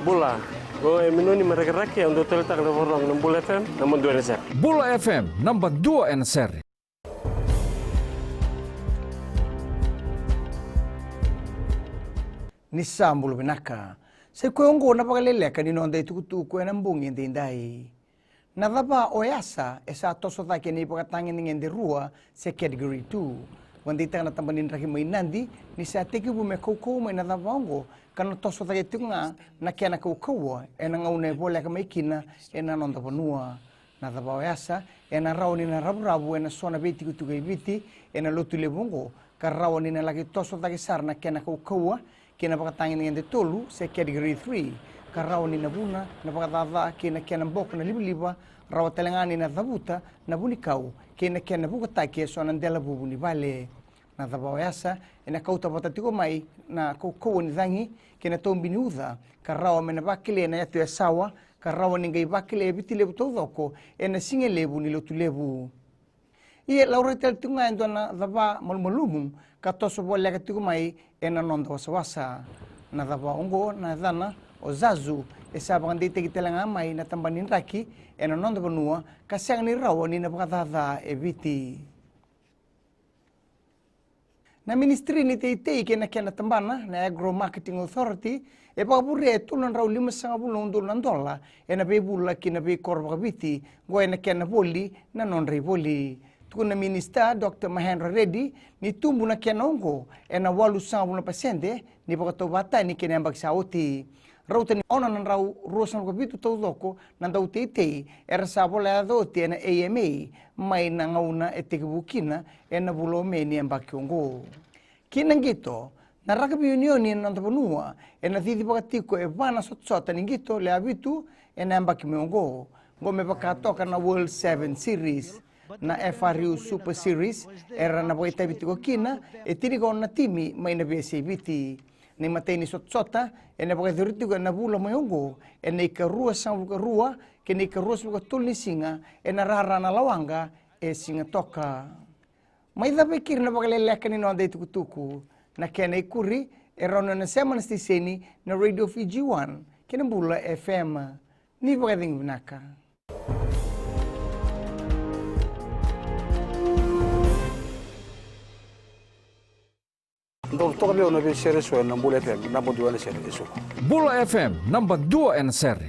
Bula. Go minuni maragaraki ang hotel tak na forang ng Bula FM namun 2 NSR. Bula FM number 2 NSR. Nisambulu binaka. Se kuongo na pagaleleka ni nonda itukutuku na mbungi ndindai. Nadaba oyasa esa toso take ni pakatangin ngende rua se category 2. Wandita na tambanin raki mainandi ni sa teki bu me koko mai nadaba ongo kana toso take tunga na kiana koko e na ngaune bole ka maikina e na nonda bonua. Nadaba oyasa e na rauni na rabu e na sona beti kutuga ibiti e na lotu lebongo ka rauni na lagi toso take sar na kiana koko kina pakatangin ngende tolu se category 3. Karao ni nabuna na pakatava kina kena bok na liba rawa telengani na dhabuta na bunikau kina kena buka take so nandela bubu ni vale na dhabawa yasa ina kauta patatiko mai na koko ni dhangi kina tombi ni udha karao mena bakile na yatu ya sawa karao ni ngai bakile bitile butodhoko ena singe lebu ni lotu lebu ia laura tel tunga endo na dhaba malmalumum katoso bole katiko mai ena nonda wasa na dhaba ongo na dhana o zazu e sabang dite kitelanga mai na tambanin raki e na nonda banua kasang ni rawa ni na pakatata e biti. Na ministry ni teitei kena kena tambana na Agro Marketing Authority e pakapuri e tulan raw $5,000 e na bebula kina be korba biti go e na kena boli na non-ray boli. Tukuna Minister Dr. Mahendra Reddy ni tumbu na kena ongo e na 8% ni pakatobata ni kena ambag oti. Rauta ni ona nan rau ruasan ko bitu tau loko nan tau teitei era sabo le adoti na AMA mai na ngauna e tekibukina e na bulo meni ambakiongo. Kinang gito, na rugby union ni nan tapunua e na thidi pakatiko e vana sotsota ni gito le abitu e na ambakiongo. Ngo me pakatoka na World 7 Series na FRU Super Series era na pakita bitiko kina e tirigo na timi mai na BSA biti. Ni matei ni sotsota e na pakaduriti ko na bula mayongo e na ikarua sang bukarua ke na ikarua sang bukatul ni singa e na rara na lawanga e singa toka. May dapikir na pakaleleka ni noanda itukutuku na kena ikuri e rano na seman stiseni na Radio Fiji 1 kena bula FM ni pakading binaka. Ndo toka leo na bi series wa na Bula FM na bodu na series eso. Bula FM number 2 NSR.